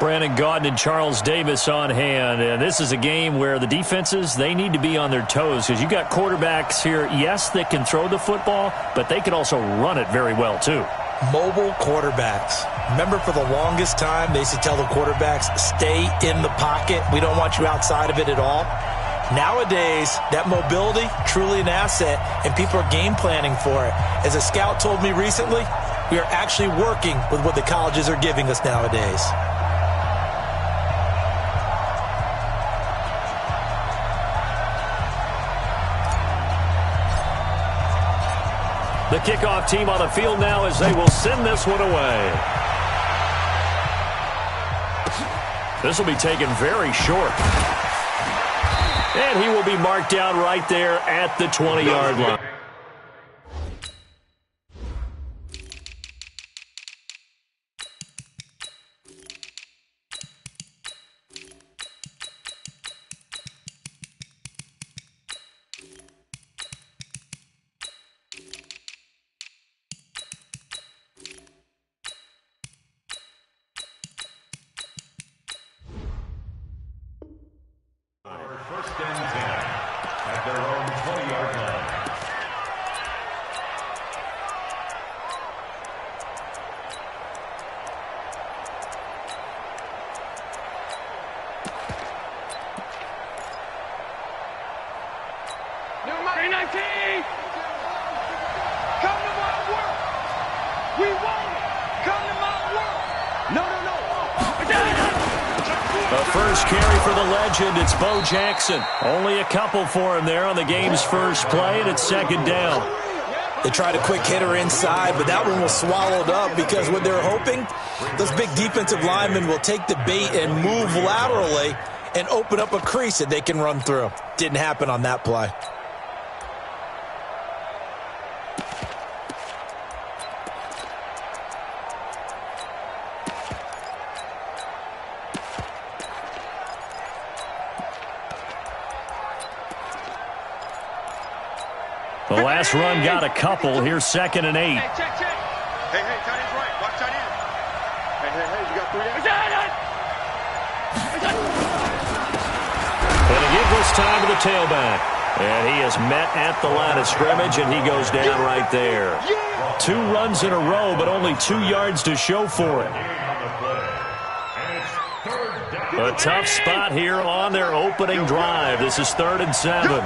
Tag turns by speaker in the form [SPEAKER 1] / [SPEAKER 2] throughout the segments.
[SPEAKER 1] Brandon Gaudin and Charles Davis on hand. And this is a game where the defenses, they need to be on their toes because you got quarterbacks here, yes, that can throw the football, but they can also run it very well too.
[SPEAKER 2] Mobile quarterbacks. Remember, for the longest time, they used to tell the quarterbacks, stay in the pocket. We don't want you outside of it at all. Nowadays, that mobility, truly an asset, and people are game planning for it. As a scout told me recently, we are actually working with what the colleges are giving us nowadays.
[SPEAKER 1] The kickoff team on the field now as they will send this one away. This will be taken very short. And he will be marked down right there at the 20-yard line.
[SPEAKER 3] First and 10 at their own 20-yard line.
[SPEAKER 4] Number 19! Come to my work! We want it! Come to my work! No.
[SPEAKER 1] The first carry for the legend, it's Bo Jackson. Only a couple for him there on the game's first play, and it's second down.
[SPEAKER 2] They tried a quick hitter inside, but that one was swallowed up because what they're hoping, those big defensive linemen will take the bait and move laterally and open up a crease that they can run through. Didn't happen on that play.
[SPEAKER 1] The last run got a couple. Here's second and 8.
[SPEAKER 4] Hey, check. Hey, tight end's right. Watch tight end. Hey, you got 3
[SPEAKER 1] And a give this time to the tailback. And he is met at the line of scrimmage, and he goes down right there. 2 runs in a row, but only 2 yards to show for it. A tough spot here on their opening drive. This is 3rd and 7.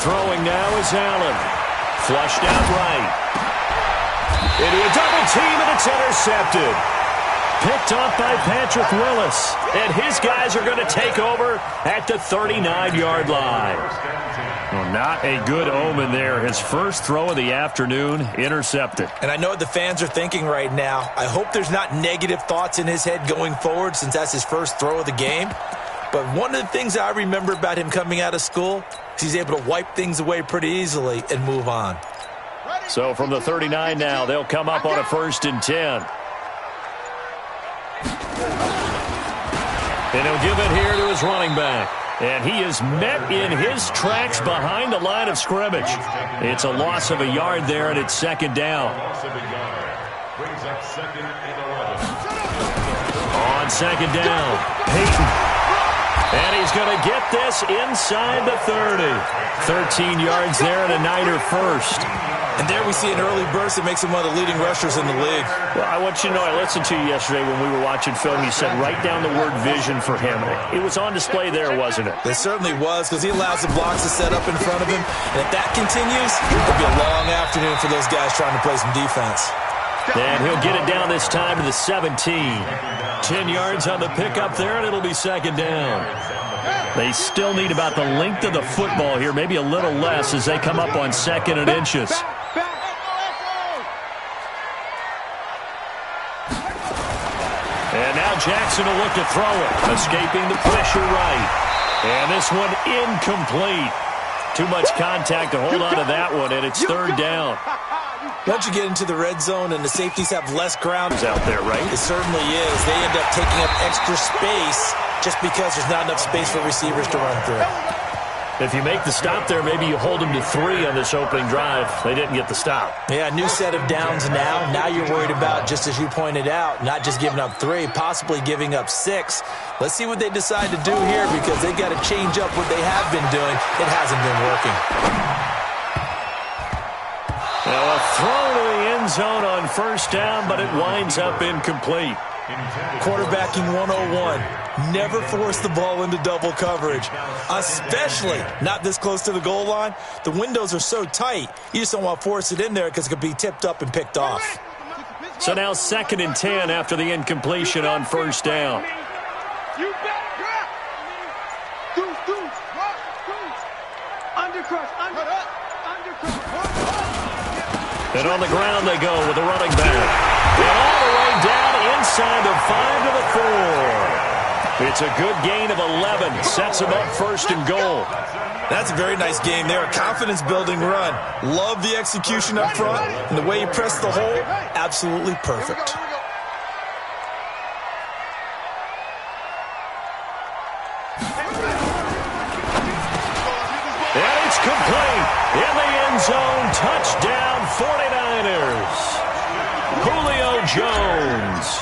[SPEAKER 1] Throwing now is Allen. Flushed out right. Into a double team, and it's intercepted. Picked off by Patrick Willis. And his guys are going to take over at the 39-yard line. Well, not a good omen there. His first throw of the afternoon, intercepted.
[SPEAKER 2] And I know what the fans are thinking right now. I hope there's not negative thoughts in his head going forward since that's his first throw of the game. But one of the things I remember about him coming out of school is he's able to wipe things away pretty easily and move on.
[SPEAKER 1] So from the 39 now, they'll come up on a 1st and 10. And he'll give it here to his running back. And he is met in his tracks behind the line of scrimmage. It's a loss of a yard there, and it's second down.
[SPEAKER 3] Brings up 2nd and 11.
[SPEAKER 1] On second down, Peyton. And he's going to get this inside the 30. 13 yards there and a Niner first.
[SPEAKER 2] And there we see an early burst that makes him one of the leading rushers in the league.
[SPEAKER 1] Well, I want you to know, I listened to you yesterday when we were watching film. You said write down the word vision for him. It was on display there, wasn't it?
[SPEAKER 2] It certainly was, because he allows the blocks to set up in front of him. And if that continues, it'll be a long afternoon for those guys trying to play some defense.
[SPEAKER 1] And he'll get it down this time to the 17. 10 yards on the pickup there, and it'll be second down. They still need about the length of the football here, maybe a little less as they come up on 2nd and inches. And now Jackson will look to throw it, escaping the pressure right. And this one incomplete. Too much contact to hold on to that one, and it's 3rd down.
[SPEAKER 2] Once you get into the red zone and the safeties have less ground
[SPEAKER 1] out there, right?
[SPEAKER 2] It certainly is. They end up taking up extra space just because there's not enough space for receivers to run through.
[SPEAKER 1] If you make the stop there, maybe you hold them to 3 on this opening drive. They didn't get the stop.
[SPEAKER 2] Yeah, new set of downs now. Now you're worried about, just as you pointed out, not just giving up 3, possibly giving up 6. Let's see what they decide to do here because they've got to change up what they have been doing. It hasn't been working.
[SPEAKER 1] Now a throw to the end zone on first down, but it winds up incomplete.
[SPEAKER 2] Quarterbacking 101. Never force the ball into double coverage, especially not this close to the goal line. The windows are so tight, you just don't want to force it in there because it could be tipped up and picked off.
[SPEAKER 1] So now 2nd and 10 after the incompletion on first down.
[SPEAKER 4] You better grab. Undercrush.
[SPEAKER 1] And on the ground they go with the running back. And all the way down inside the 5 to the 4. It's a good gain of 11. Sets him up 1st and goal.
[SPEAKER 2] That's a very nice game there. A confidence-building run. Love the execution up front. And the way he pressed the hole, absolutely perfect.
[SPEAKER 1] And it's complete. In the end zone, touchdown 49ers. Julio Jones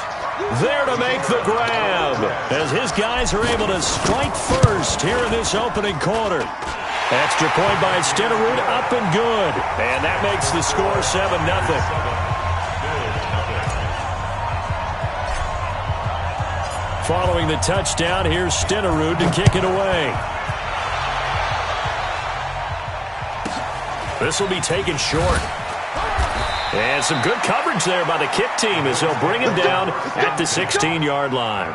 [SPEAKER 1] there to make the grab as his guys are able to strike first here in this opening quarter. Extra point by Stenerud, up and good. And that makes the score 7-0. Following the touchdown, here's Stenerud to kick it away. This will be taken short. And some good coverage there by the kick team as they'll bring him down at the 16-yard line.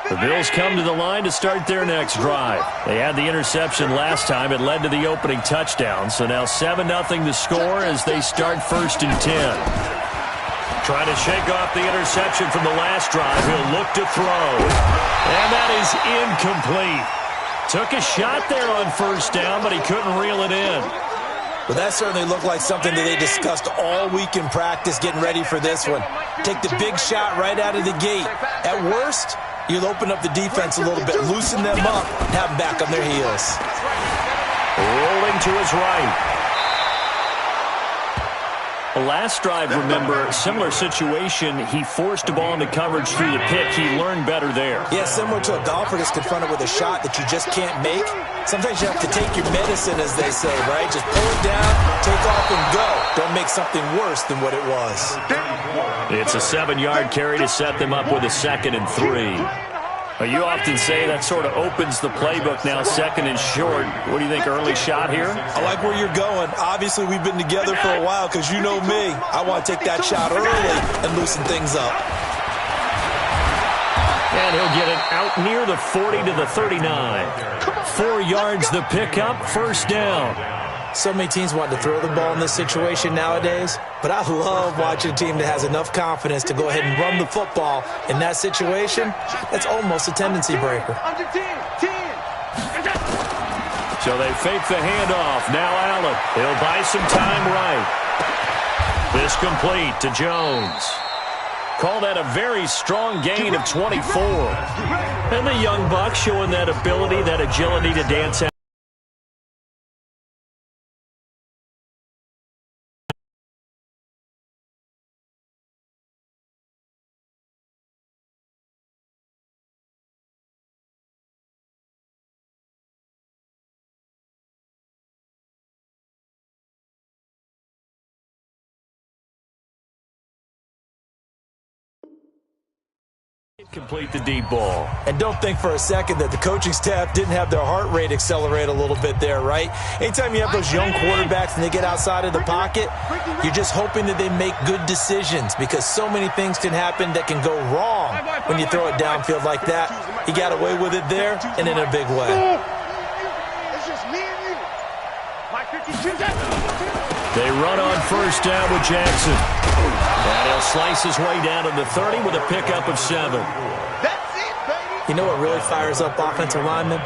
[SPEAKER 1] The Bills come to the line to start their next drive. They had the interception last time. It led to the opening touchdown. So now 7-0 the score as they start 1st and 10. Trying to shake off the interception from the last drive. He'll look to throw. And that is incomplete. Took a shot there on first down, but he couldn't reel it in.
[SPEAKER 2] Well, that certainly looked like something that they discussed all week in practice, getting ready for this one. Take the big shot right out of the gate. At worst, you'll open up the defense a little bit, loosen them up, and have them back on their heels.
[SPEAKER 1] Rolling to his right. The last drive, remember, similar situation. He forced a ball into coverage through the pick. He learned better there.
[SPEAKER 2] Yeah, similar to a golfer that's confronted with a shot that you just can't make. Sometimes you have to take your medicine, as they say, right? Just pull it down, take off, and go. Don't make something worse than what it was.
[SPEAKER 1] It's a 7-yard carry to set them up with a 2nd and 3. You often say that sort of opens the playbook now, 2nd and short. What do you think, early shot here?
[SPEAKER 2] I like where you're going. Obviously, we've been together for a while because you know me. I want to take that shot early and loosen things up.
[SPEAKER 1] And he'll get it out near the 40 to the 39. 4 yards the pickup, 1st down.
[SPEAKER 2] So many teams want to throw the ball in this situation nowadays, but I love watching a team that has enough confidence to go ahead and run the football. In that situation, that's almost a tendency breaker.
[SPEAKER 1] So they fake the handoff. Now Allen. He'll buy some time right. This complete to Jones. Call that a very strong gain of 24. And the young buck showing that ability, that agility to dance out. Complete the deep ball.
[SPEAKER 2] And don't think for a second that the coaching staff didn't have their heart rate accelerate a little bit there, right? Anytime you have those young quarterbacks and they get outside of the pocket, you're just hoping that they make good decisions because so many things can happen that can go wrong when you throw it downfield like that. He got away with it there and in a big way.
[SPEAKER 4] It's just me and you. My 52.
[SPEAKER 1] They run on first down with Jackson. And he'll slice his way down to the 30 with a pickup of 7.
[SPEAKER 4] That's it, baby.
[SPEAKER 2] You know what really fires up offensive linemen?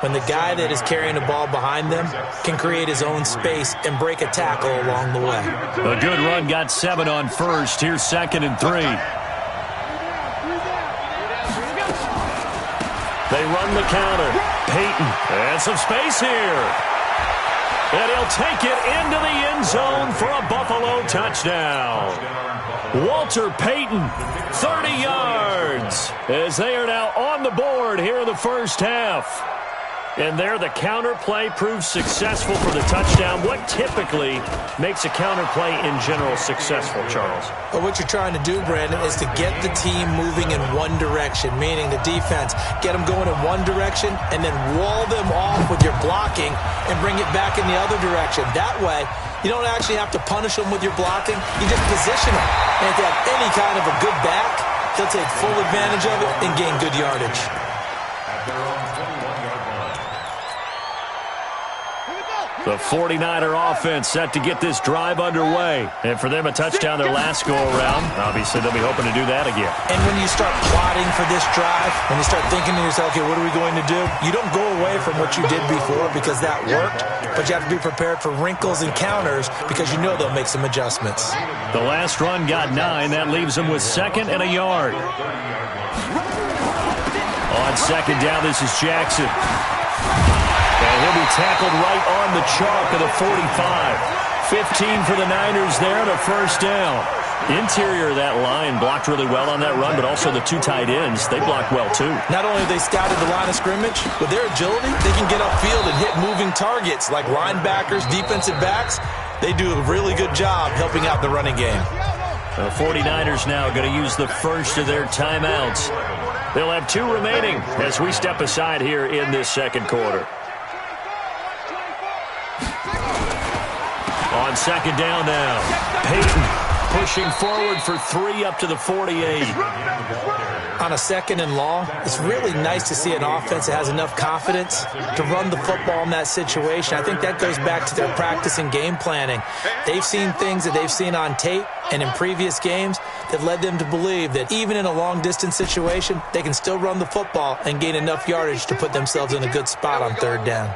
[SPEAKER 2] When the guy that is carrying the ball behind them can create his own space and break a tackle along the way.
[SPEAKER 1] A good run got 7 on first. Here's 2nd and 3. They run the counter. Peyton. And some space here. And he'll take it into the end zone for a Buffalo touchdown. Walter Payton, 30 yards, as they are now on the board here in the first half. And there the counter play proves successful for the touchdown. What typically makes a counter play in general successful, Charles?
[SPEAKER 2] Well, what you're trying to do, Brandon, is to get the team moving in one direction, meaning the defense, get them going in one direction and then wall them off with your blocking and bring it back in the other direction. That way, you don't actually have to punish them with your blocking. You just position them. And if they have any kind of a good back, they'll take full advantage of it and gain good yardage.
[SPEAKER 1] The 49er offense set to get this drive underway. And for them, a touchdown their last go-around. Obviously, they'll be hoping to do that again.
[SPEAKER 2] And when you start plotting for this drive, when you start thinking to yourself, okay, what are we going to do? You don't go away from what you did before because that worked, but you have to be prepared for wrinkles and counters because you know they'll make some adjustments.
[SPEAKER 1] The last run got 9. That leaves them with 2nd and a yard. On 2nd down, this is Jackson. And he'll be tackled right on the chalk of the 45. 15 for the Niners there, the first down. Interior of that line blocked really well on that run, but also the 2 tight ends, they blocked well too.
[SPEAKER 2] Not only have they scouted the line of scrimmage, with their agility, they can get upfield and hit moving targets like linebackers, defensive backs. They do a really good job helping out the running game.
[SPEAKER 1] The 49ers now going to use the first of their timeouts. They'll have 2 remaining as we step aside here in this second quarter. On 2nd down now, Peyton pushing forward for 3 up to the 48.
[SPEAKER 2] On a 2nd and long, it's really nice to see an offense that has enough confidence to run the football in that situation. I think that goes back to their practice and game planning. They've seen things that they've seen on tape and in previous games that led them to believe that even in a long-distance situation, they can still run the football and gain enough yardage to put themselves in a good spot on 3rd down.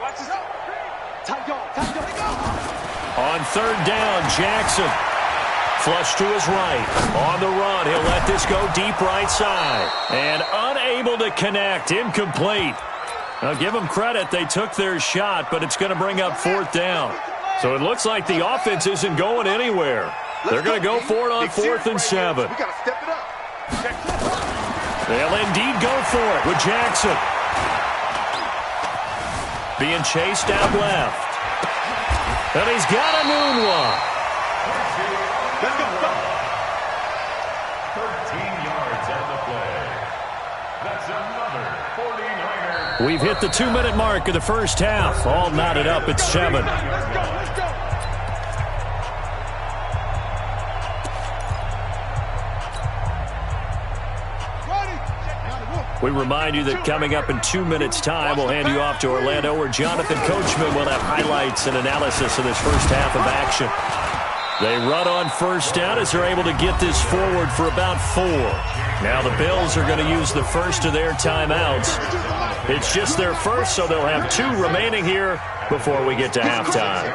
[SPEAKER 1] On 3rd down, Jackson. Flush to his right. On the run, he'll let this go deep right side. And unable to connect. Incomplete. Now, give them credit. They took their shot, but it's going to bring up 4th down. So it looks like the offense isn't going anywhere. They're going to go for it on 4th and 7.
[SPEAKER 4] We got to step it up.
[SPEAKER 1] They'll indeed go for it with Jackson. Being chased out left. And he's got a moonwalk.
[SPEAKER 4] Let's go.
[SPEAKER 3] 13 yards on the play. That's another 49er.
[SPEAKER 1] We've hit the 2-minute mark of the first half. All knotted up at 7.
[SPEAKER 4] Let's go.
[SPEAKER 1] We remind you that coming up in 2 minutes' time, we'll hand you off to Orlando, where Jonathan Coachman will have highlights and analysis of this first half of action. They run on 1st down as they're able to get this forward for about 4. Now the Bills are going to use the first of their timeouts. It's just their first, so they'll have 2 remaining here before we get to halftime.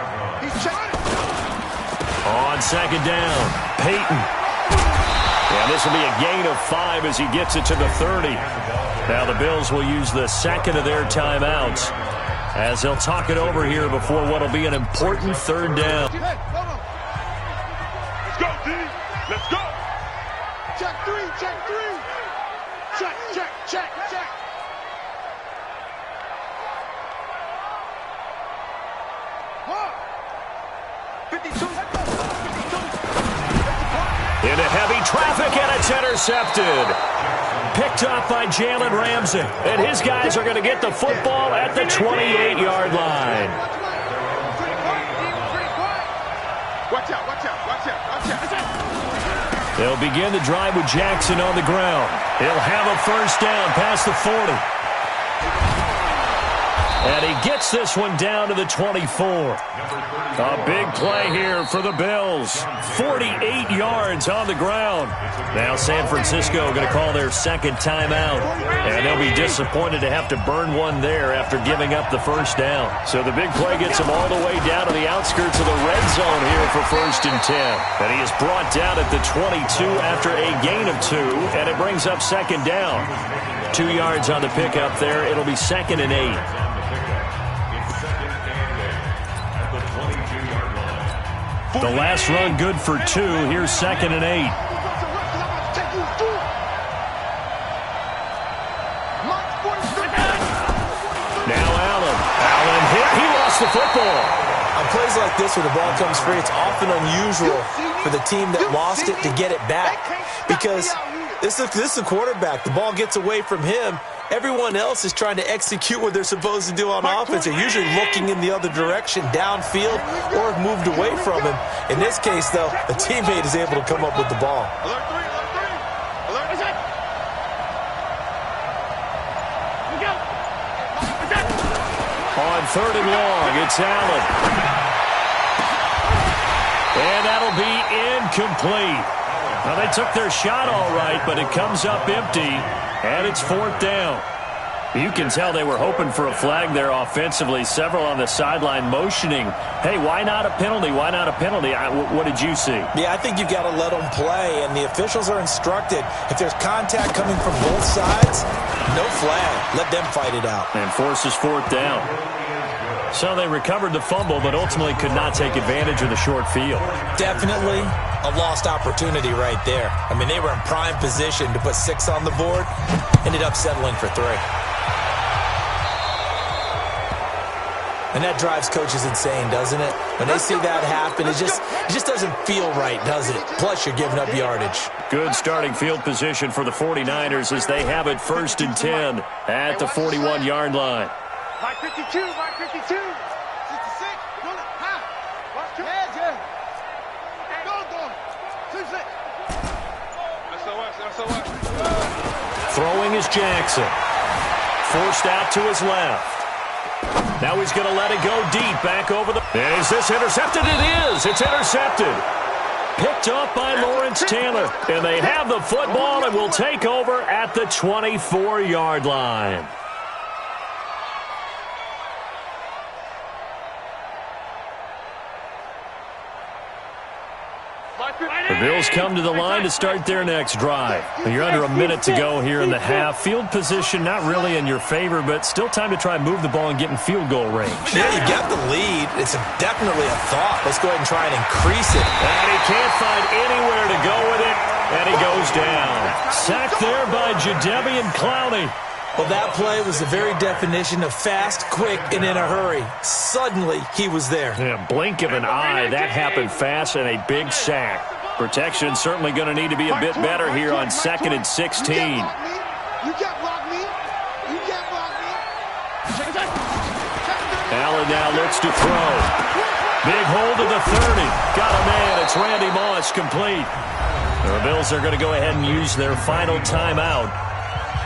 [SPEAKER 1] On 2nd down, Peyton. And this will be a gain of 5 as he gets it to the 30. Now the Bills will use the 2nd of their timeouts as they'll talk it over here before what will be an important 3rd down.
[SPEAKER 4] Let's go, D. Let's go. Check 3. Check.
[SPEAKER 1] Into heavy traffic, and it's intercepted. Picked off by Jalen Ramsey. And his guys are going to get the football at the 28-yard line.
[SPEAKER 4] Watch out.
[SPEAKER 1] They'll begin the drive with Jackson on the ground. He'll have a first down past the 40. And he gets this one down to the 24. A big play here for the Bills. 48 yards on the ground. Now San Francisco going to call their 2nd timeout. And they'll be disappointed to have to burn one there after giving up the first down. So the big play gets him all the way down to the outskirts of the red zone here for 1st and 10. And he is brought down at the 22 after a gain of 2. And it brings up 2nd down. 2 yards on the pickup there. It'll be 2nd and 8.
[SPEAKER 3] On the pickup, it's 2nd and 8 at the 22-yard line.
[SPEAKER 1] The last run good for 2. Here's 2nd and 8. Now Allen hit. He lost the football.
[SPEAKER 2] On plays like this where the ball comes free, it's often unusual for the team that lost it to get it back. Because this is a quarterback. The ball gets away from him. Everyone else is trying to execute what they're supposed to do on offense. They're usually looking in the other direction, downfield, or moved away from him. In this case, though, a teammate is able to come up with the ball.
[SPEAKER 1] On 3rd and long, it's Allen. And that'll be incomplete. Now, they took their shot all right, but it comes up empty, and it's 4th down. You can tell they were hoping for a flag there offensively. Several on the sideline motioning, hey, why not a penalty? Why not a penalty? What did you see?
[SPEAKER 2] Yeah, I think you've got to let them play, and the officials are instructed. If there's contact coming from both sides, no flag. Let them fight it out.
[SPEAKER 1] And forces 4th down. So they recovered the fumble, but ultimately could not take advantage of the short field.
[SPEAKER 2] Definitely a lost opportunity right there. I mean, they were in prime position to put 6 on the board. Ended up settling for 3. And that drives coaches insane, doesn't it? When they see that happen, it just doesn't feel right, does it? Plus, you're giving up yardage.
[SPEAKER 1] Good starting field position for the 49ers as they have it 1st and 10 at the 41-yard line.
[SPEAKER 4] Mike 52, Mike 52. 66. Watch your head, yeah. Go. 66. SOS.
[SPEAKER 1] Throwing is Jackson. Forced out to his left. Now he's going to let it go deep back over the... Is this intercepted? It is. It's intercepted. Picked up by Lawrence Taylor. And they have the football and will take over at the 24-yard line. The Bills come to the line to start their next drive. You're under a minute to go here in the half. Field position not really in your favor, but still time to try and move the ball and get in field goal range.
[SPEAKER 2] Yeah, you got the lead. It's definitely a thought. Let's go ahead and try and increase it.
[SPEAKER 1] And he can't find anywhere to go with it, and he goes down. Sacked there by Jadeveon Clowney.
[SPEAKER 2] Well, that play was the very definition of fast, quick, and in a hurry. Suddenly, he was there.
[SPEAKER 1] Yeah, blink of an eye. That happened fast and a big sack. Protection certainly going to need to be a bit better here on 2nd and 16.
[SPEAKER 4] You can't block me. You can't block me.
[SPEAKER 1] Allen now looks to throw. Big hold to the 30. Got a man. It's Randy Moss complete. The Bills are going to go ahead and use their final timeout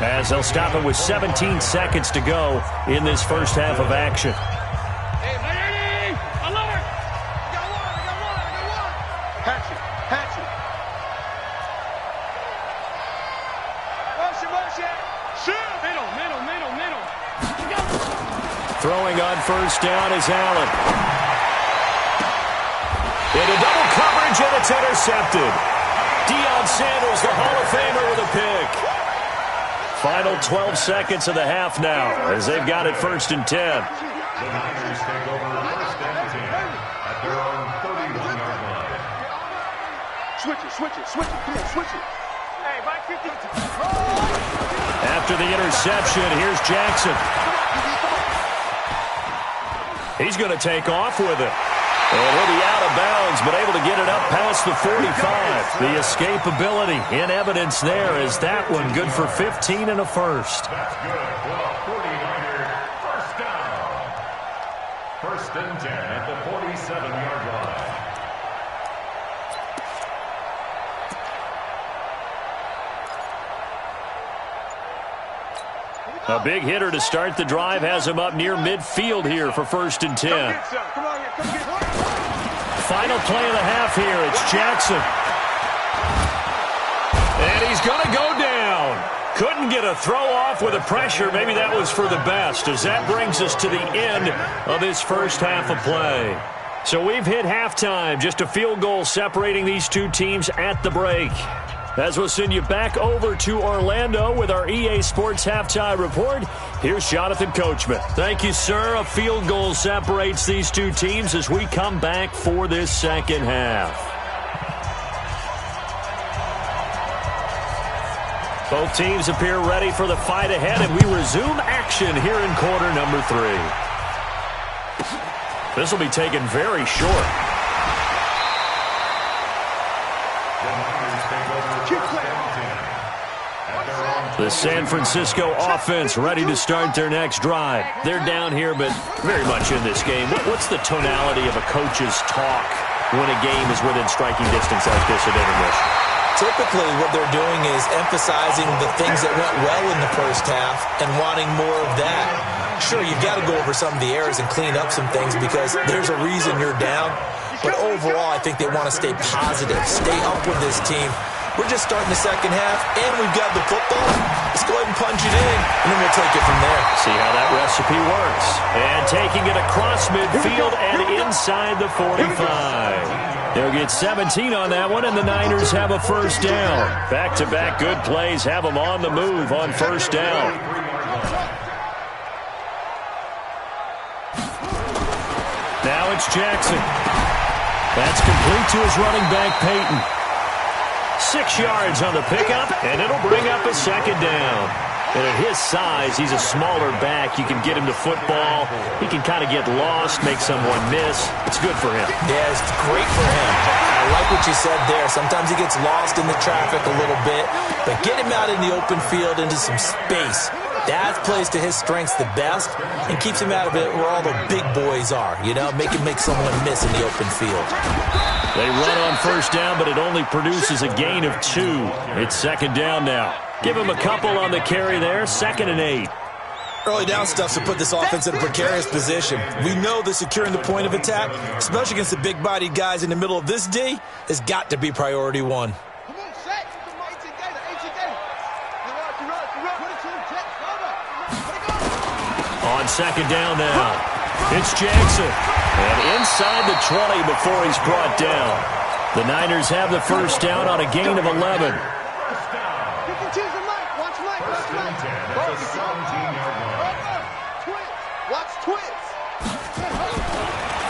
[SPEAKER 1] as they'll stop it with 17 seconds to go in this first half of action.
[SPEAKER 4] Hey, lady! Alert! I got one. Hatch it. Motion. Shoot! Middle.
[SPEAKER 1] Throwing on 1st down is Allen. Into double coverage, and it's intercepted. Deion Sanders, the Hall of Famer, with a pick. Final 12 seconds of the half now as they've got it 1st and 10.
[SPEAKER 3] The Niners take over 1st and 10 at their own 31-yard line.
[SPEAKER 4] Switch it. Come on, switch it. Hey, Mike 50.
[SPEAKER 1] After the interception, here's Jackson. He's going to take off with it. And he'll be out of bounds, but able to get it up past the 45. The escapability in evidence there is that one good for 15 and a first.
[SPEAKER 3] That's good for a 49er first down. 1st and 10 at the 47-yard line.
[SPEAKER 1] A big hitter to start the drive has him up near midfield here for 1st and 10.
[SPEAKER 4] Come on here.
[SPEAKER 1] Final play of the half here. It's Jackson. And he's going to go down. Couldn't get a throw off with the pressure. Maybe that was for the best, as that brings us to the end of this first half of play. So we've hit halftime. Just a field goal separating these two teams at the break. As we'll send you back over to Orlando with our EA Sports Halftime Report, here's Jonathan Coachman. Thank you, sir. A field goal separates these two teams as we come back for this second half. Both teams appear ready for the fight ahead, and we resume action here in quarter number 3. This will be taken very short. The San Francisco offense ready to start their next drive. They're down here, but very much in this game. What's the tonality of a coach's talk when a game is within striking distance like this at intermission?
[SPEAKER 2] Typically, what they're doing is emphasizing the things that went well in the first half and wanting more of that. Sure, you've got to go over some of the errors and clean up some things because there's a reason you're down. But overall, I think they want to stay positive, stay up with this team. We're just starting the second half, and we've got the football. Let's go ahead and punch it in, and then we'll take it from there.
[SPEAKER 1] See how that recipe works. And taking it across midfield and inside the 45. They'll get 17 on that one, and the Niners have a first down. Back-to-back good plays have them on the move on first down. Now it's Jackson. That's complete to his running back, Peyton. 6 yards on the pickup, and it'll bring up a second down. And at his size, he's a smaller back. You can get him to football. He can kind of get lost, make someone miss. It's good for him.
[SPEAKER 2] Yeah, it's great for him. I like what you said there. Sometimes he gets lost in the traffic a little bit, but get him out in the open field into some space. That plays to his strengths the best and keeps him out of it where all the big boys are, you know, make someone miss in the open field.
[SPEAKER 1] They run on first down, but it only produces a gain of 2. It's second down now. Give him a couple on the carry there, 2nd and 8.
[SPEAKER 2] Early down stuff to put this offense in a precarious position. We know that securing the point of attack, especially against the big-bodied guys in the middle of this D, has got to be priority 1.
[SPEAKER 1] On second down now, it's Jackson. And inside the 20 before he's brought down. The Niners have the first down on a gain of 11.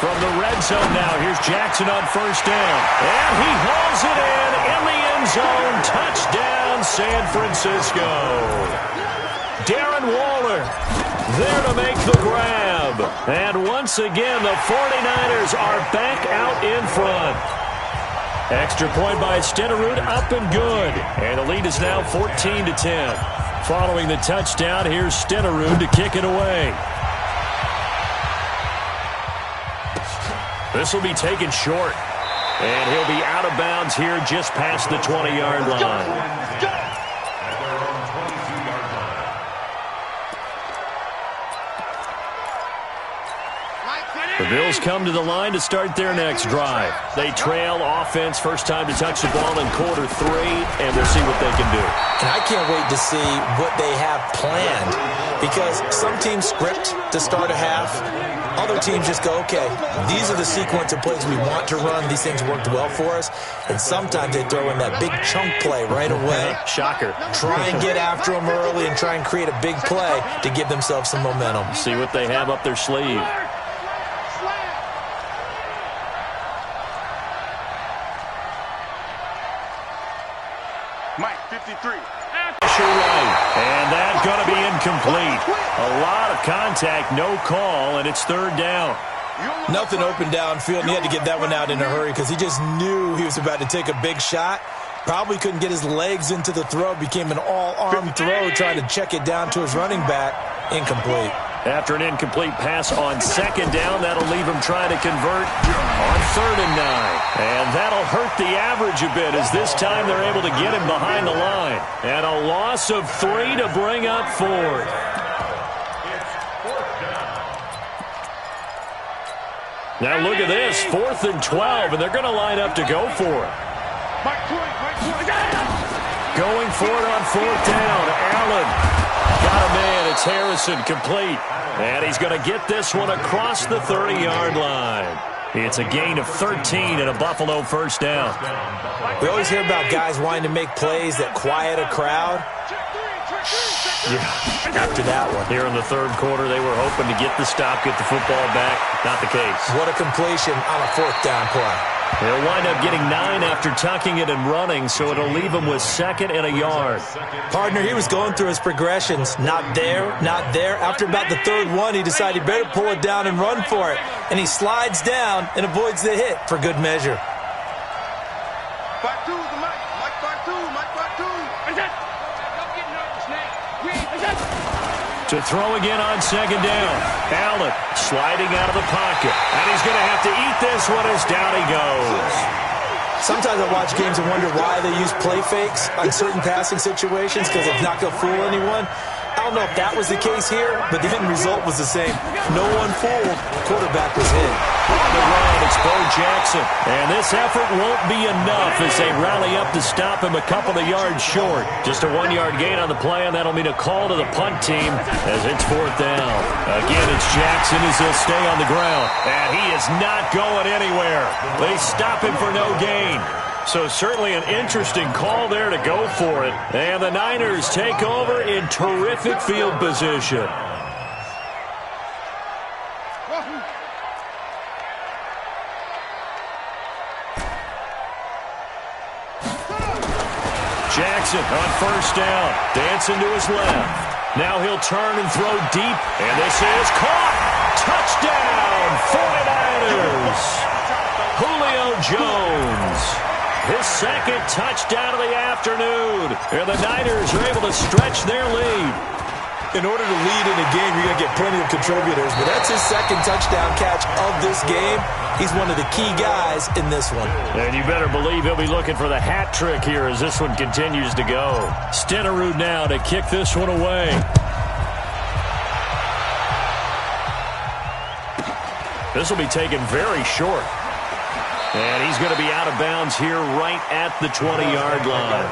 [SPEAKER 1] From the red zone now, here's Jackson on first down. And he hauls it in the end zone. Touchdown, San Francisco. Darren Waller there to make the grab. And once again, the 49ers are back out in front. Extra point by Stenerud, up and good. And the lead is now 14-10. Following the touchdown, here's Stenerud to kick it away. This will be taken short. And he'll be out of bounds here just past the 20-yard line. The Bills come to the line to start their next drive. They trail offense, first time to touch the ball in quarter 3, and we'll see what they can do.
[SPEAKER 2] And I can't wait to see what they have planned, because some teams script to start a half. Other teams just go, okay, these are the sequence of plays we want to run. These things worked well for us. And sometimes they throw in that big chunk play right away.
[SPEAKER 1] Shocker.
[SPEAKER 2] Try and get after them early and try and create a big play to give themselves some momentum.
[SPEAKER 1] See what they have up their sleeve.
[SPEAKER 4] Mike, 53.
[SPEAKER 1] And that's going to be incomplete. A lot of contact, no call, and it's third down.
[SPEAKER 2] Nothing open downfield, and he had to get that one out in a hurry because he just knew he was about to take a big shot. Probably couldn't get his legs into the throw. Became an all-arm throw, trying to check it down to his running back. Incomplete.
[SPEAKER 1] After an incomplete pass on second down, that'll leave him trying to convert on 3rd and 9. And that'll hurt the average a bit as this time they're able to get him behind the line. And a loss of 3 to bring up 4th. Now look at this, 4th and 12, and they're going to line up to go for it. Going for it on 4th down, Allen. Got a man, it's Harrison, complete. And he's going to get this one across the 30-yard line. It's a gain of 13 and a Buffalo first down.
[SPEAKER 2] We always hear about guys wanting to make plays that quiet a crowd. Yeah, after that one.
[SPEAKER 1] Here in the third quarter, they were hoping to get the stop, get the football back. Not the case.
[SPEAKER 2] What a completion on a fourth down play.
[SPEAKER 1] They'll wind up getting 9 after tucking it and running, so it'll leave him with 2nd and a yard.
[SPEAKER 2] Partner, he was going through his progressions. Not there, not there. After about the third one, he decided he better pull it down and run for it. And he slides down and avoids the hit for good measure.
[SPEAKER 4] Back to the Mike back to. Don't get nervous now.
[SPEAKER 1] To throw again on 2nd down. Allen sliding out of the pocket. And he's going to have to eat this one as down he goes.
[SPEAKER 2] Sometimes I watch games and wonder why they use play fakes on certain passing situations because it's not going to fool anyone. I don't know if that was the case here, but the end result was the same. No one fooled. Quarterback was hit.
[SPEAKER 1] On the run, it's Bo Jackson. And this effort won't be enough as they rally up to stop him a couple of yards short. Just a 1-yard gain on the play, and that'll mean a call to the punt team as it's 4th down. Again, it's Jackson as he'll stay on the ground. And he is not going anywhere. They stop him for no gain. So certainly an interesting call there to go for it. And the Niners take over in terrific field position. Jackson on 1st down. Dancing to his left. Now he'll turn and throw deep. And this is caught. Touchdown, 49ers. Julio Jones. His 2nd touchdown of the afternoon. And the Niners are able to stretch their lead.
[SPEAKER 2] In order to lead in a game, you're going to get plenty of contributors, but that's his 2nd touchdown catch of this game. He's one of the key guys in this one.
[SPEAKER 1] And you better believe he'll be looking for the hat trick here as this one continues to go. Stenerud now to kick this one away. This will be taken very short. And he's going to be out of bounds here right at the 20-yard line.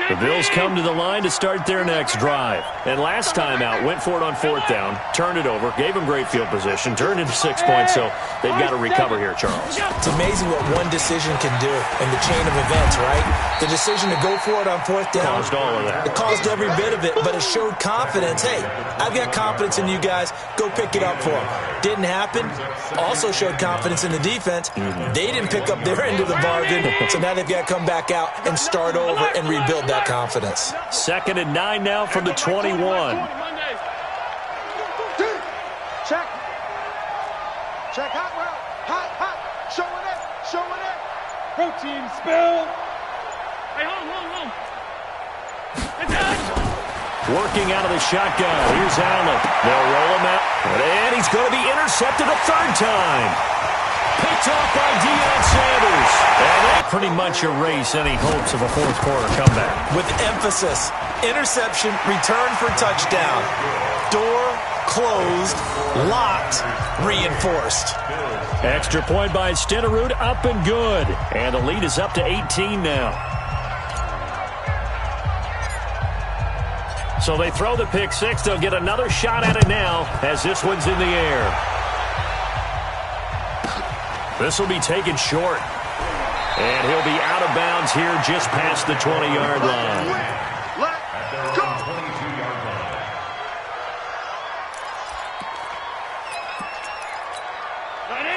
[SPEAKER 1] The Bills come to the line to start their next drive. And last time out, went for it on 4th down, turned it over, gave them great field position, turned into 6 points, so they've got to recover here, Charles.
[SPEAKER 2] It's amazing what one decision can do in the chain of events, right? The decision to go for it on 4th down.
[SPEAKER 1] Caused all of that.
[SPEAKER 2] It caused every bit of it, but it showed confidence. Hey, I've got confidence in you guys. Go pick it up for them. Didn't happen. Also showed confidence in the defense. They didn't pick up their end of the bargain, so now they've got to come back out and start over and rebuild that confidence.
[SPEAKER 1] 2nd and 9 now from the 21.
[SPEAKER 4] Check hot route. Hot. Showing it. Protein spill. Hey, hold.
[SPEAKER 1] Working out of the shotgun. Here's Allen. They'll roll him out. And he's going to be intercepted a 3rd time. Picked off by Deion Sanders. And that pretty much erase any hopes of a 4th quarter comeback.
[SPEAKER 2] With emphasis, interception, return for touchdown. Door closed, locked, reinforced.
[SPEAKER 1] Extra point by Stenerud, up and good. And the lead is up to 18 now. So they throw the pick 6. They'll get another shot at it now as this one's in the air. This will be taken short. And he'll be out of bounds here just past the 20-yard line.
[SPEAKER 3] Let's go. 22-yard line.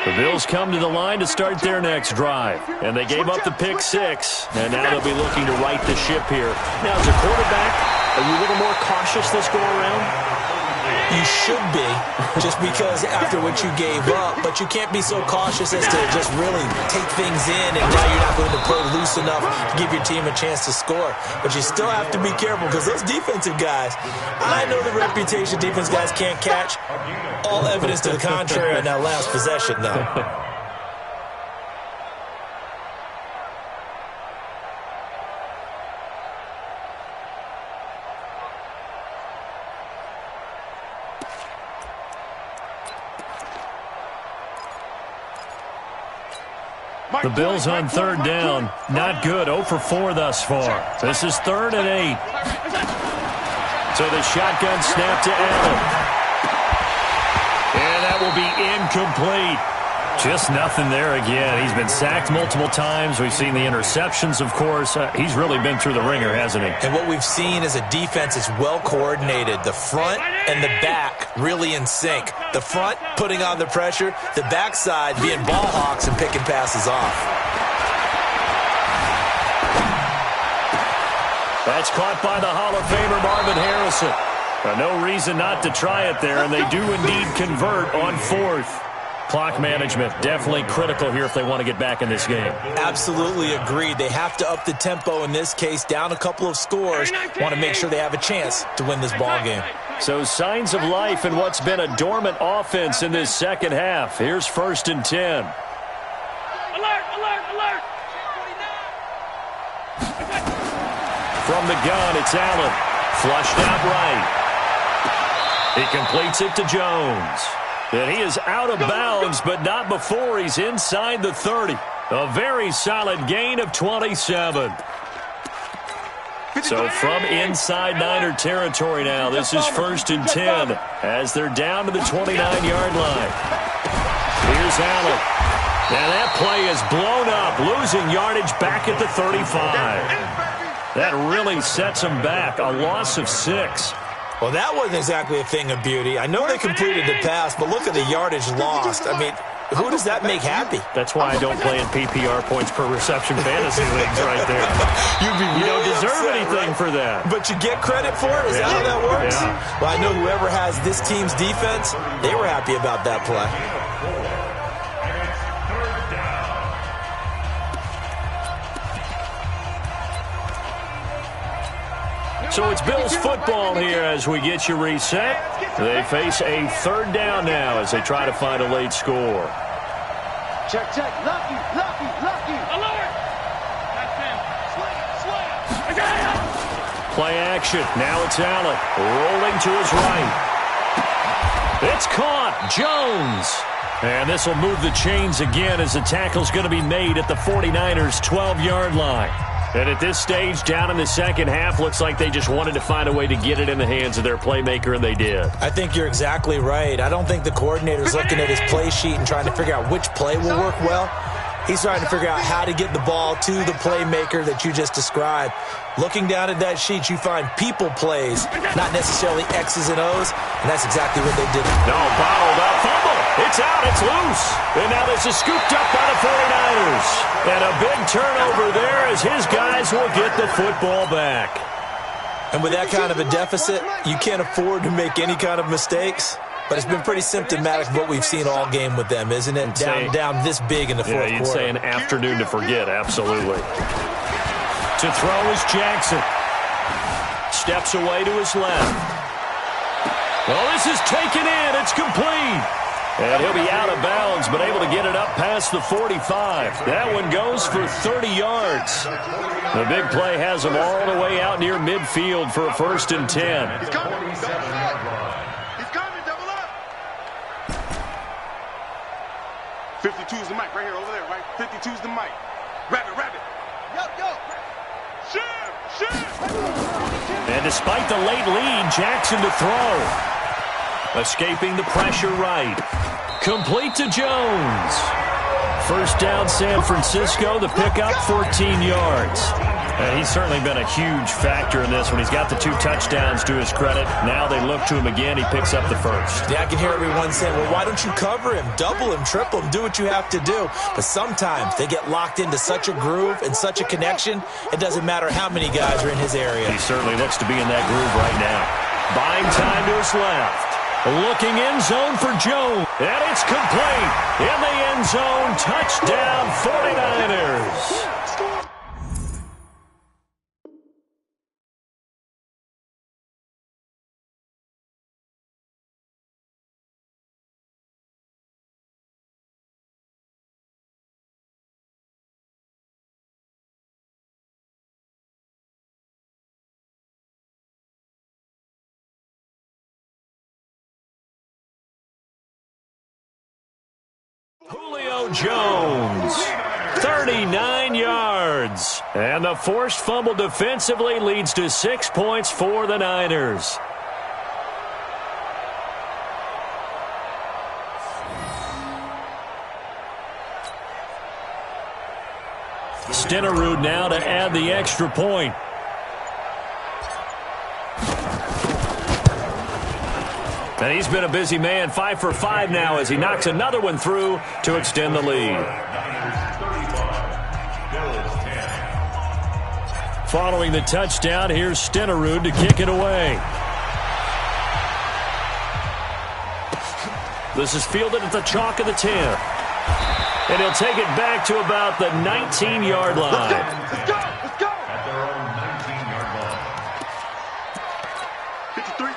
[SPEAKER 1] The Bills come to the line to start their next drive. And they gave up the pick 6. And now they'll be looking to right the ship here. Now, as a quarterback, are you a little more cautious this go around?
[SPEAKER 2] You should be, just because after what you gave up, but you can't be so cautious as to just really take things in, and now you're not going to play loose enough to give your team a chance to score. But you still have to be careful because those defensive guys, I know the reputation defense guys can't catch. All evidence to the contrary on that last possession, though.
[SPEAKER 1] The Bills on 3rd down. Not good. 0 for 4 thus far. This is 3rd and 8. So the shotgun snap to Allen. will be incomplete. Just nothing there again. He's been sacked multiple times. We've seen the interceptions, of course. He's really been through the ringer, hasn't he?
[SPEAKER 2] And what we've seen is a defense is well coordinated. The front and the back really in sync. The front putting on the pressure, the backside being ball hawks and picking passes off.
[SPEAKER 1] That's caught by the Hall of Famer Marvin Harrison. No reason not to try it there, and they do indeed convert on fourth. Clock management definitely critical here if they want to get back in this game.
[SPEAKER 2] Absolutely agreed. They have to up the tempo in this case, down a couple of scores. Want to make sure they have a chance to win this ball game.
[SPEAKER 1] So signs of life in what's been a dormant offense in this second half. Here's 1st and 10.
[SPEAKER 4] Alert, alert, alert.
[SPEAKER 1] From the gun, it's Allen. Flushed out right. He completes it to Jones. And he is out of bounds, but not before he's inside the 30. A very solid gain of 27. So from inside Niner territory now, this is 1st and 10 as they're down to the 29-yard line. Here's Allen. And that play is blown up, losing yardage back at the 35. That really sets him back, a loss of 6.
[SPEAKER 2] Well, that wasn't exactly a thing of beauty. I know they completed the pass, but look at the yardage lost. I mean, who does that make happy?
[SPEAKER 1] That's why I don't play in PPR points per reception fantasy leagues right there. You don't deserve anything for that.
[SPEAKER 2] But you get credit for it? Is that how that works?
[SPEAKER 1] Yeah.
[SPEAKER 2] Well, I know whoever has this team's defense, they were happy about that play.
[SPEAKER 1] So it's Bills football here as we get you reset. They face a 3rd down now as they try to find a late score.
[SPEAKER 4] Check, check. Lucky, lucky, lucky. Alert. That's him. Slam, slam.
[SPEAKER 1] Play action. Now it's Allen. Rolling to his right. It's caught. Jones. And this will move the chains again as the tackle's going to be made at the 49ers' 12-yard line. And at this stage, down in the second half, looks like they just wanted to find a way to get it in the hands of their playmaker, and they did.
[SPEAKER 2] I think you're exactly right. I don't think the coordinator's looking at his play sheet and trying to figure out which play will work well. He's trying to figure out how to get the ball to the playmaker that you just described. Looking down at that sheet, you find people plays, not necessarily X's and O's, and that's exactly what they did.
[SPEAKER 1] No, bottled up, fumble. It's out, it's loose. And now this is scooped up by the 49ers. And a big turnover there as his guys will get the football back.
[SPEAKER 2] And with that kind of a deficit, you can't afford to make any kind of mistakes. But it's been pretty symptomatic of what we've seen all game with them, isn't it? Down this big in the fourth quarter.
[SPEAKER 1] Yeah, you'd say an afternoon to forget, absolutely. To throw is Jackson. Steps away to his left. Well, this is taken in. It's complete. And he'll be out of bounds, but able to get it up past the 45. That one goes for 30 yards. The big play has him all the way out near midfield for a 1st and 10.
[SPEAKER 4] He's coming. Double up. He's coming. Double up. 52's the mic right here over there, right? 52's the mic. Grab it, grab it. Yo. Shit.
[SPEAKER 1] And despite the late lead, Jackson to throw. Escaping the pressure right. Complete to Jones. 1st down San Francisco. The pickup, 14 yards. He's certainly been a huge factor in this one. He's got the 2 touchdowns to his credit. Now they look to him again. He picks up the 1st.
[SPEAKER 2] Yeah, I can hear everyone saying, well, why don't you cover him? Double him, triple him, do what you have to do. But sometimes they get locked into such a groove and such a connection, it doesn't matter how many guys are in his area.
[SPEAKER 1] He certainly looks to be in that groove right now. Buying time to his left. Looking end zone for Jones. And it's complete. In the end zone. Touchdown 49ers. Julio Jones, 39 yards. And the forced fumble defensively leads to 6 points for the Niners. Stenerud now to add the extra point. And he's been a busy man, 5 for 5 now as he knocks another one through to extend the lead. Following the touchdown, here's Stenerud to kick it away. This is fielded at the chalk of the 10. And he'll take it back to about the 19-yard line.
[SPEAKER 4] Let's go!
[SPEAKER 3] At their own 19-yard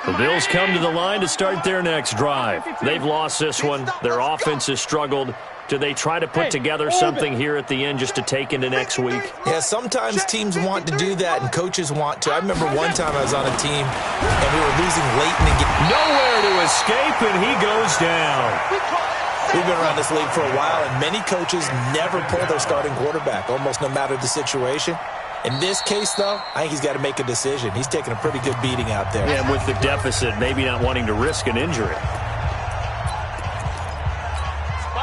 [SPEAKER 3] line.
[SPEAKER 1] The Bills come to the line to start their next drive. They've lost this one. Their offense has struggled. Do they try to put together something here at the end just to take into next week?
[SPEAKER 2] Yeah, sometimes teams want to do that and coaches want to. I remember one time I was on a team and we were losing late in the game.
[SPEAKER 1] Nowhere to escape, and he goes down.
[SPEAKER 2] We've been around this league for a while, and many coaches never pull their starting quarterback, almost no matter the situation. In this case, though, I think he's got to make a decision. He's taking a pretty good beating out there.
[SPEAKER 1] Yeah, with the deficit, maybe not wanting to risk an injury.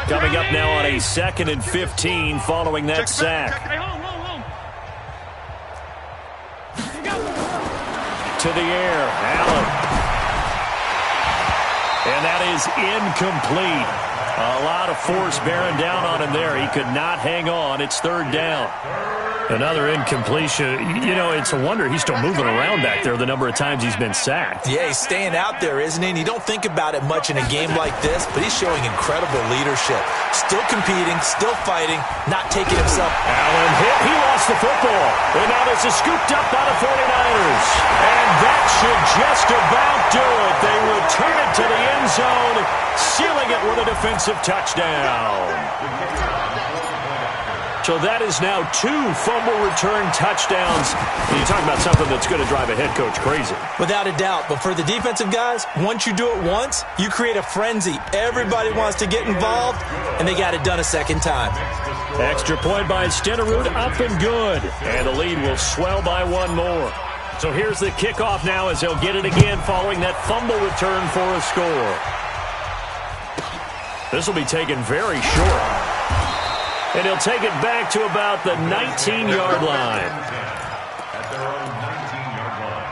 [SPEAKER 1] Coming up now on a 2nd and 15 following that sack. To the air, Allen. And that is incomplete. A lot of force bearing down on him there. He could not hang on. It's 3rd down. Another incompletion. You know, it's a wonder he's still moving around back there the number of times he's been sacked.
[SPEAKER 2] Yeah, he's staying out there, isn't he? And you don't think about it much in a game like this, but he's showing incredible leadership. Still competing, still fighting, not taking himself.
[SPEAKER 1] Allen hit. He lost the football. And now this is scooped up by the 49ers. And that should just about do it. They return it to the end zone, sealing it with a defensive touchdown. So that is now 2 fumble return touchdowns. And you talk about something that's going to drive a head coach crazy.
[SPEAKER 2] Without a doubt. But for the defensive guys, once you do it once, you create a frenzy. Everybody wants to get involved, and they got it done a second time.
[SPEAKER 1] Extra point by Stenerud, up and good. And the lead will swell by 1 more. So here's the kickoff now as they'll get it again following that fumble return for a score. This will be taken very short. And he'll take it back to about the 19-yard line.
[SPEAKER 3] At their own 19-yard line.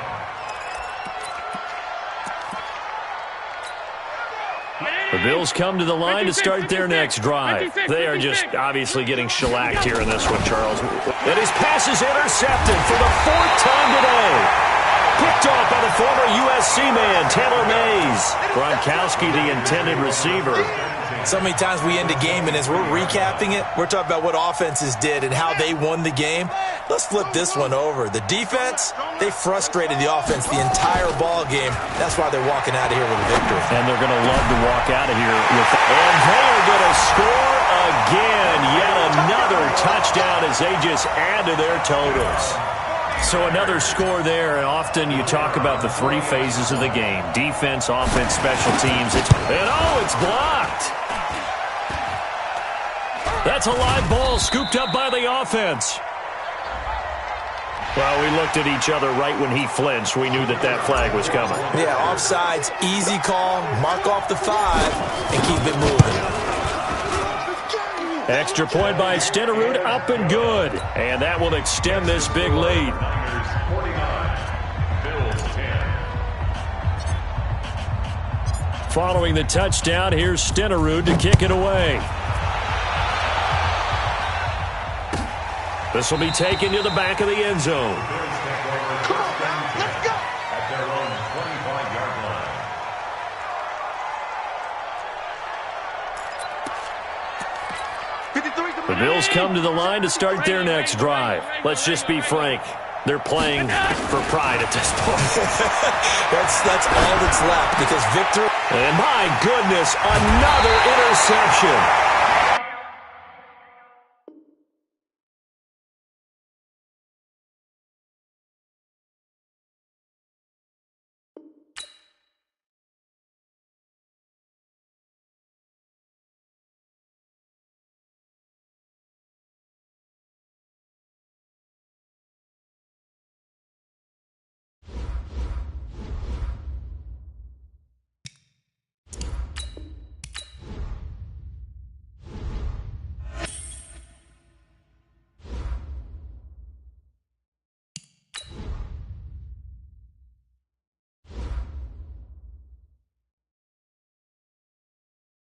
[SPEAKER 1] The Bills come to the line to start their next drive. They are just obviously getting shellacked here in this one, Charles. And his pass is intercepted for the 4th time today. Picked off by the former USC man, Taylor Mays. Gronkowski, the intended receiver.
[SPEAKER 2] So many times we end a game, and as we're recapping it, we're talking about what offenses did and how they won the game. Let's flip this one over. The defense, they frustrated the offense the entire ball game. That's why they're walking out of here with a victory.
[SPEAKER 1] And they're going to love to walk out of here with it. And they are going to score again. Yet another touchdown as they just add to their totals. So another score there, and often you talk about the 3 phases of the game. Defense, offense, special teams. It's blocked. That's a live ball scooped up by the offense. Well, we looked at each other right when he flinched. We knew that that flag was coming.
[SPEAKER 2] Yeah, offsides, easy call, mark off the 5, and keep it moving.
[SPEAKER 1] Extra point by Stenerud, up and good. And that will extend this big lead. Following the touchdown, here's Stenerud to kick it away. This will be taken to the back of the end zone.
[SPEAKER 4] Come on, man. Let's go.
[SPEAKER 3] At their own 25-yard line.
[SPEAKER 1] The Bills come to the line to start their next drive. Let's just be frank. They're playing for pride at this point.
[SPEAKER 2] That's all that's left because victory.
[SPEAKER 1] And my goodness, another interception.